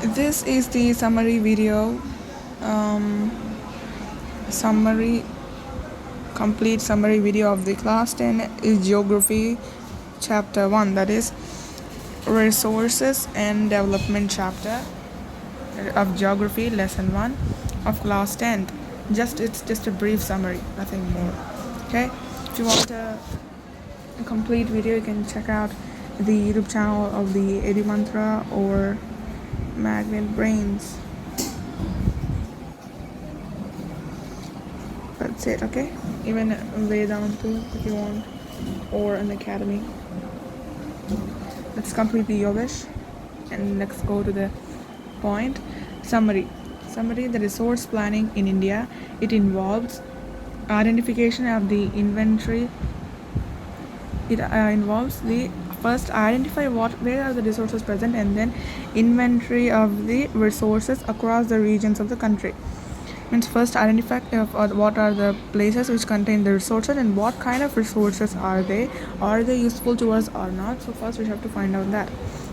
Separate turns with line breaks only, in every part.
This is the summary video, um, summary, complete summary video of the class 10 is geography chapter 1, that is resources and development chapter of geography lesson 1 of class 10. It's just a brief summary, nothing more. Okay, if you want a complete video, you can check out the YouTube channel of the Edu Mantra or Magnet Brains. That's it. Okay, even Vedanta if you want, or an academy. Let's complete the Yogesh and let's go to the point. Summary. The resource planning in India. It involves identification of the inventory. It involves the first identify where are the resources present, and then inventory of the resources across the regions of the country. Means first identify what are the places which contain the resources and what kind of resources are they useful to us or not. So first we have to find out that.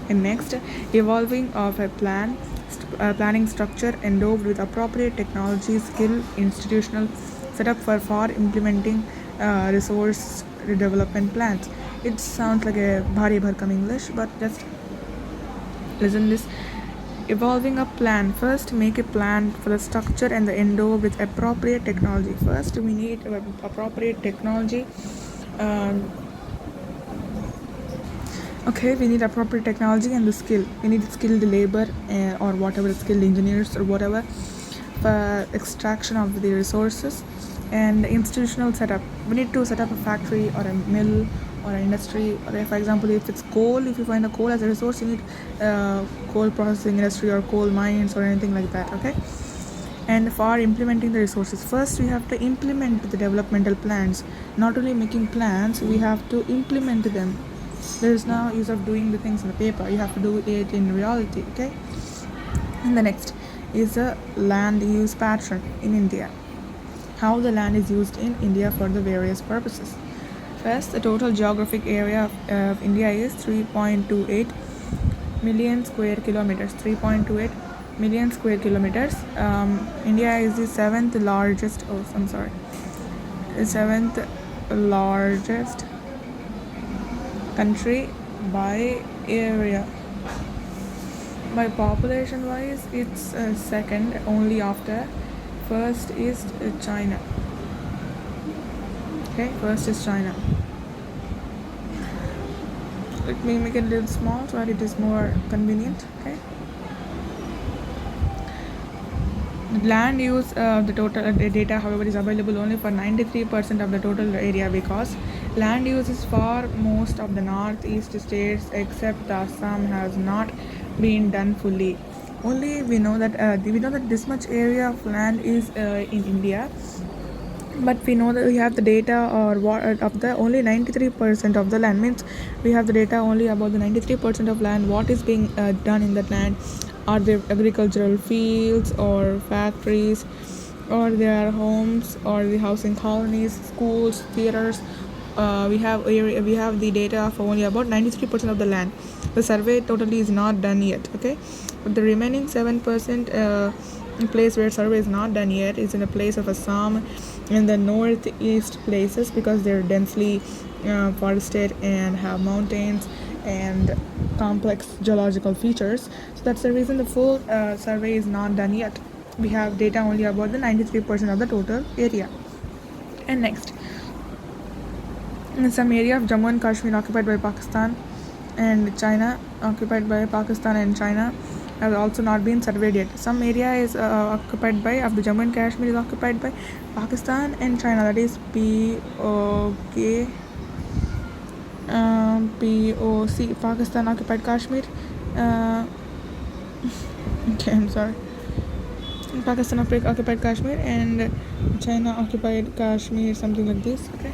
And next, evolving of a planning structure endowed with appropriate technology, skill, institutional setup for implementing resource development plans. It sounds like a bhari bharkam English, but just listen this. Evolving a plan. First, make a plan for the structure and the endow with appropriate technology. First, we need appropriate technology. We need appropriate technology and the skill. We need skilled labor or whatever, skilled engineers or whatever for extraction of the resources. And institutional setup. We need to set up a factory or a mill or an industry, or for example, if it's coal, if you find a coal as a resource, you need coal processing industry or coal mines or anything like that. Okay, and for implementing the resources, first we have to implement the developmental plans. Not only making plans, we have to implement them. There is no use of doing the things on the paper, you have to do it in reality. Okay, and the next is the land use pattern in India. How the land is used in India for the various purposes. First, the total geographic area of India is 3.28 million square kilometers. 3.28 million square kilometers. India is the seventh largest country by area. By population wise, it's second only after. First is China. Okay, first is China. Let me make it a little small so that it is more convenient. Okay. Land use the total data, however, is available only for 93% of the total area, because land use is for most of the northeast states except Assam has not been done fully. Only we know that this much area of land is in India, but we know that we have the data or what of the only 93% of the land. Means we have the data only about the 93% of land, what is being done in that land. Are there agricultural fields or factories, or there are homes or the housing colonies, schools, theaters. We have the data for only about 93% of the land. The survey totally is not done yet. Okay, but the remaining 7% place where survey is not done yet is in the place of Assam, in the northeast places, because they're densely forested and have mountains and complex geological features. So that's the reason the full survey is not done yet. We have data only about the 93% of the total area. And next, in some area of Jammu and Kashmir occupied by Pakistan and China, has also not been surveyed yet. Some area is occupied by of the Jammu and Kashmir is occupied by Pakistan and China, that is POK. POC, Pakistan occupied Kashmir. Okay, I'm sorry. Pakistan occupied Kashmir and China occupied Kashmir, something like this. Okay.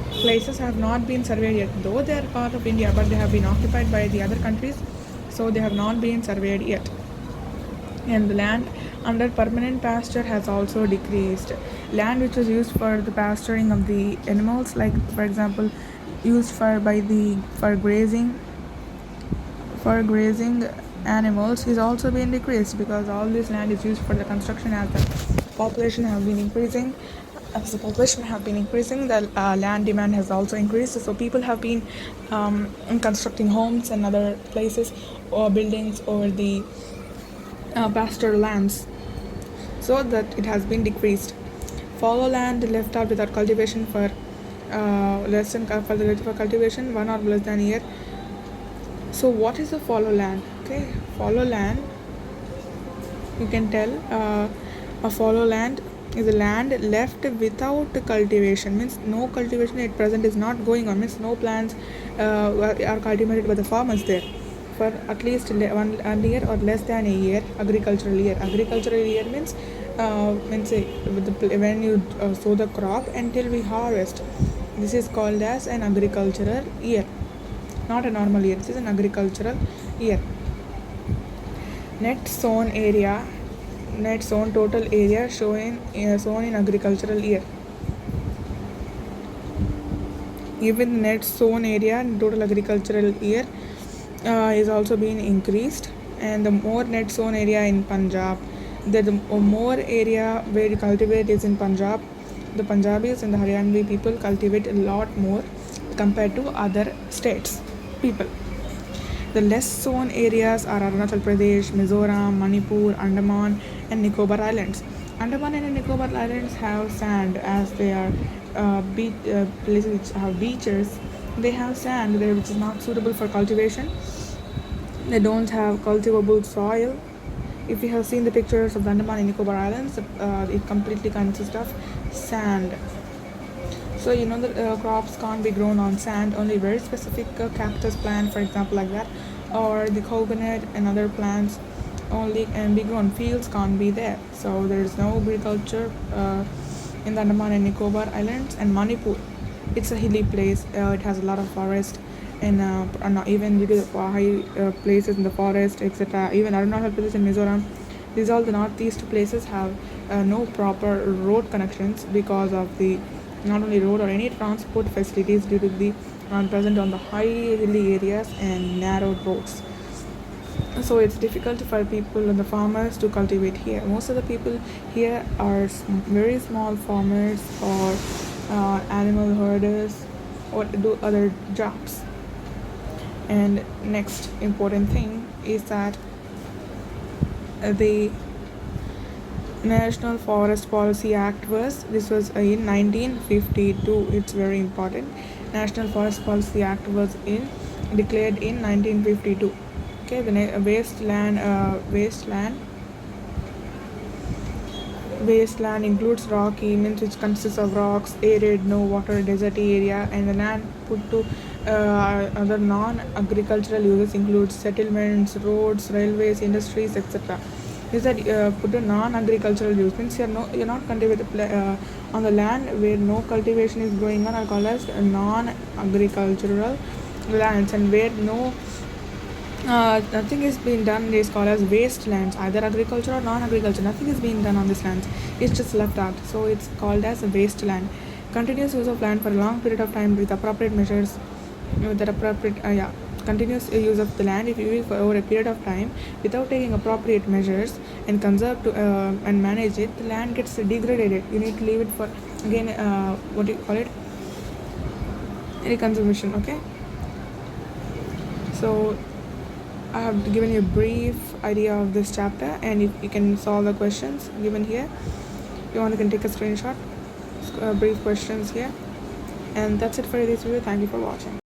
Places have not been surveyed yet, though they are part of India, but they have been occupied by the other countries, so they have not been surveyed yet. And the land under permanent pasture has also decreased. Land which was used for the pasturing of the animals, like for example, used for grazing animals is also being decreased because all this land is used for the construction. As the population have been increasing, the land demand has also increased. So people have been constructing homes and other places or buildings over the pasture lands, so that it has been decreased. Fallow land left out without cultivation for for cultivation 1 or less than a year. So what is a fallow land? Okay, fallow land, you can tell, a fallow land is a land left without cultivation, means no cultivation at present is not going on, means no plants are cultivated by the farmers there for at least 1 year or less than a year. Agricultural year means when you sow the crop until we harvest. This is called as an agricultural year, not a normal year. This is an agricultural year. Net sown total area sown in agricultural year. Even net sown area in total agricultural year is also being increased, and the more net sown area in Punjab, the more area where you cultivate is in Punjab. The Punjabis and the Haryanvi people cultivate a lot more compared to other states people. The less sown areas are Arunachal Pradesh, Mizoram, Manipur, Andaman and Nicobar Islands. Andaman and Nicobar Islands have sand, as they are places which have beaches. They have sand there which is not suitable for cultivation. They don't have cultivable soil. If you have seen the pictures of the Andaman and Nicobar Islands, it completely consists of sand. So the crops can't be grown on sand. Only very specific cactus plant, for example, like that, or the coconut and other plants only can be grown. Fields can't be there. So there is no agriculture in the Andaman and Nicobar Islands. And Manipur, it's a hilly place. It has a lot of forest, and even due to the high places in the forest, etc. Even Arunachal Pradesh and Mizoram, these all the northeast places have no proper road connections because of the not only road or any transport facilities due to the present on the high hilly areas and narrow roads. So it's difficult for people and the farmers to cultivate here. Most of the people here are very small farmers or animal herders or do other jobs. And next important thing is that the National Forest Policy Act was in 1952. It's very important. National Forest Policy Act was declared in 1952. Okay, the wasteland includes rocky, means which consists of rocks, arid, no water, deserty area, and the land put to other non-agricultural uses includes settlements, roads, railways, industries, etc. Is that put to non-agricultural use, means you're not cultivated on the land where no cultivation is going on, are called as non-agricultural lands, and where nothing is being done is called as wastelands, either agriculture or non-agriculture. Nothing is being done on these lands. It's just left out. So it's called as a wasteland. Continuous use of land for a long period of time with appropriate measures, continuous use of the land. If you use for over a period of time without taking appropriate measures and conserve and manage it, the land gets degraded. You need to leave it for again what do you call it? Any conservation. Okay. So I have given you a brief idea of this chapter, and you can solve the questions given here. If you want, you can take a screenshot, brief questions here. And that's it for this video. Thank you for watching.